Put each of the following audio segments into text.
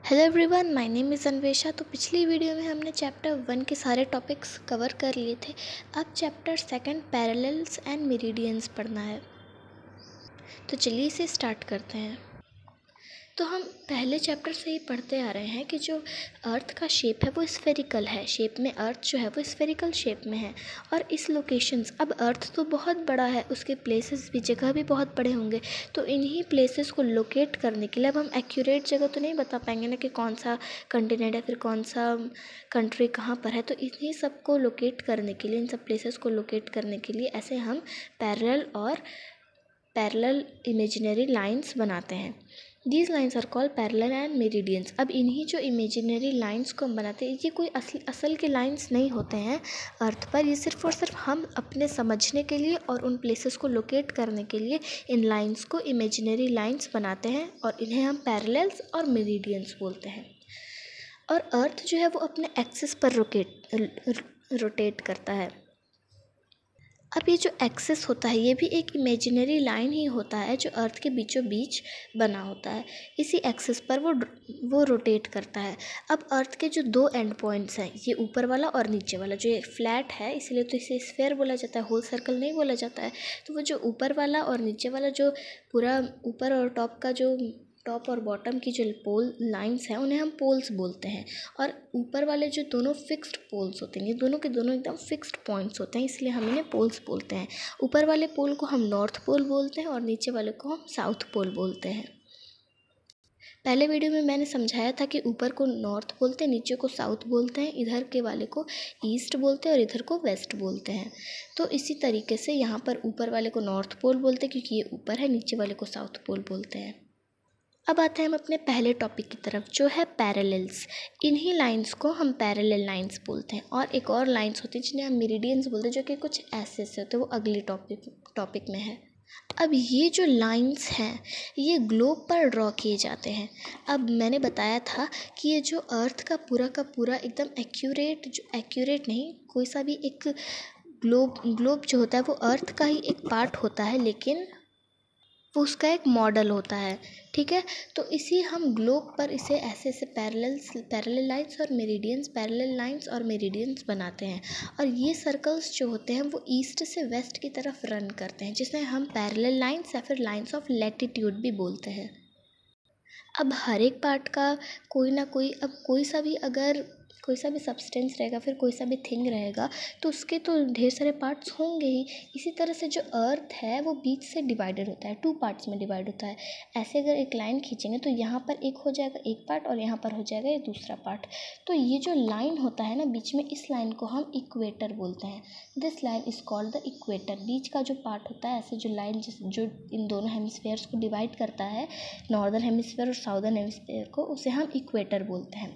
Hello everyone, my name is Anvesha. तो पिछली video में हमने चैप्टर 1 के सारे टॉपिक्स कवर कर लिए थे। अब चैप्टर 2 पैरेलल्स एंड मेरिडियंस पढ़ना है। तो चलिए इसे स्टार्ट करते हैं। तो हम पहले चैप्टर से ही पढ़ते आ रहे हैं कि जो अर्थ का शेप है वो स्फेरिकल है। शेप में अर्थ जो है वो स्फेरिकल शेप में है। और इस लोकेशंस, अब अर्थ तो बहुत बड़ा है, उसके प्लेसेस भी, जगह भी बहुत बड़े होंगे। तो इन्हीं प्लेसेस को लोकेट करने के लिए, अब हम एक्यूरेट जगह तो नहीं बता पाएंगे ना कि कौन सा कंटिनेंट है, फिर कौन सा कंट्री कहाँ पर है। तो इन्हीं सब को लोकेट करने के लिए, इन सब प्लेसेस को लोकेट करने के लिए ऐसे हम पैरेलल इमेजिनरी लाइन्स बनाते हैं। These lines are called parallel and meridians. अब इन्हीं जो इमेजिनरी लाइन्स को हम बनाते हैं, ये कोई असल के लाइन्स नहीं होते हैं अर्थ पर। ये सिर्फ और सिर्फ हम अपने समझने के लिए और उन प्लेसेस को लोकेट करने के लिए इन लाइन्स को इमेजिनरी लाइन्स बनाते हैं, और इन्हें हम पैरेलल्स और मेरिडियंस बोलते हैं। और अर्थ जो है वो अपने एक्सिस पर रोटेट करता है। अब ये जो एक्सिस होता है ये भी एक इमेजिनरी लाइन ही होता है जो अर्थ के बीचों बीच बना होता है। इसी एक्सिस पर वो रोटेट करता है। अब अर्थ के जो दो एंड पॉइंट्स हैं, ये ऊपर वाला और नीचे वाला, जो ये फ्लैट है इसलिए तो इसे स्फेयर बोला जाता है, होल सर्कल नहीं बोला जाता है। तो वो जो ऊपर वाला और नीचे वाला, जो पूरा ऊपर और टॉप का, जो टॉप और बॉटम की जो पोल लाइंस हैं उन्हें हम पोल्स बोलते हैं। और ऊपर वाले जो दोनों फिक्स्ड पोल्स होते हैं, ये दोनों के दोनों एकदम फिक्स्ड पॉइंट्स होते हैं, इसलिए हम इन्हें पोल्स बोलते हैं। ऊपर वाले पोल को हम नॉर्थ पोल बोलते हैं और नीचे वाले को हम साउथ पोल बोलते हैं। पहले वीडियो में मैंने समझाया था कि ऊपर को नॉर्थ बोलते हैं, नीचे को साउथ बोलते हैं, इधर के वाले को ईस्ट बोलते हैं और इधर को वेस्ट बोलते हैं। तो इसी तरीके से यहाँ पर ऊपर वाले को नॉर्थ पोल बोलते हैं क्योंकि ये ऊपर है, नीचे वाले को साउथ पोल बोलते हैं। अब आते हैं हम अपने पहले टॉपिक की तरफ, जो है पैरेलल्स। इन्हीं लाइंस को हम पैरेलल लाइंस बोलते हैं। और एक और लाइंस होती है जिन्हें हम मेरिडियंस बोलते हैं, जो कि कुछ ऐसे से होते हैं, वो अगले टॉपिक में है। अब ये जो लाइंस हैं ये ग्लोब पर ड्रॉ किए जाते हैं। अब मैंने बताया था कि ये जो अर्थ का पूरा एकदम एक्यूरेट नहीं, कोई सा भी एक ग्लोब जो होता है वो अर्थ का ही एक पार्ट होता है, लेकिन वो उसका एक मॉडल होता है। ठीक है, तो इसी हम ग्लोब पर इसे ऐसे पैरेलल लाइंस और मेरिडियंस बनाते हैं। और ये सर्कल्स जो होते हैं वो ईस्ट से वेस्ट की तरफ रन करते हैं, जिसे हम पैरेलल लाइंस या फिर लाइंस ऑफ लैटिट्यूड भी बोलते हैं। अब हर एक पार्ट का कोई ना कोई, अब कोई सा भी सब्सटेंस रहेगा, फिर कोई सा भी थिंग रहेगा, तो उसके तो ढेर सारे पार्ट्स होंगे ही। इसी तरह से जो अर्थ है वो बीच से डिवाइडेड होता है, 2 पार्ट्स में डिवाइड होता है। ऐसे अगर एक लाइन खींचेंगे तो यहाँ पर एक हो जाएगा एक पार्ट और यहाँ पर हो जाएगा ये दूसरा पार्ट। तो ये जो लाइन होता है ना बीच में, इस लाइन को हम इक्वेटर बोलते हैं। This line is called the equator. बीच का जो पार्ट होता है, ऐसे जो लाइन जो इन दोनों हेमिस्फेयर्स को डिवाइड करता है, नॉर्दर्न हेमिस्फेयर और साउदर्न हेमिस्फेयर को, उसे हम इक्वेटर बोलते हैं।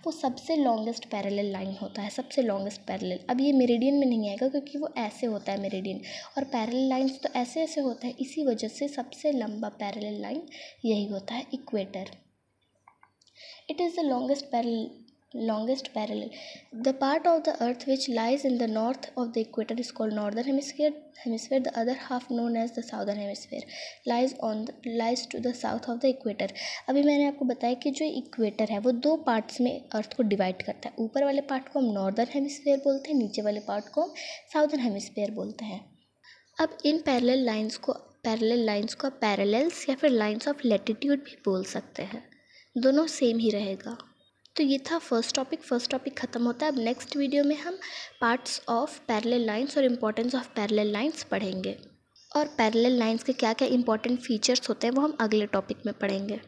वो सबसे लॉन्गेस्ट पैरेलल लाइन होता है, सबसे लॉन्गेस्ट पैरेलल। अब ये मेरिडियन में नहीं आएगा क्योंकि वो ऐसे होता है मेरिडियन, और पैरेलल लाइंस तो ऐसे होता है, इसी वजह से सबसे लंबा पैरेलल लाइन यही होता है, equator. It is the longest parallel. The part of the earth which lies in the north of the equator is called northern hemisphere. The other half, known as the southern hemisphere, lies to the south of the equator. अभी मैंने आपको बताया कि जो equator है वो 2 parts में अर्थ को डिवाइड करता है। ऊपर वाले पार्ट को हम नॉर्दर्न हेमिस्फीयर बोलते हैं, नीचे वाले पार्ट को हम साउदर्न हेमिस्फीयर बोलते हैं। अब इन पैरेलल लाइंस को पैरेलल्स या फिर लाइंस ऑफ लैटिट्यूड भी बोल सकते हैं, दोनों सेम ही रहेगा। तो ये था फर्स्ट टॉपिक ख़त्म होता है। अब नेक्स्ट वीडियो में हम पार्ट्स ऑफ पैरेलल लाइंस और इम्पोर्टेंस ऑफ पैरेलल लाइंस पढ़ेंगे, और पैरेलल लाइंस के क्या क्या इंपॉर्टेंट फीचर्स होते हैं वो हम अगले टॉपिक में पढ़ेंगे।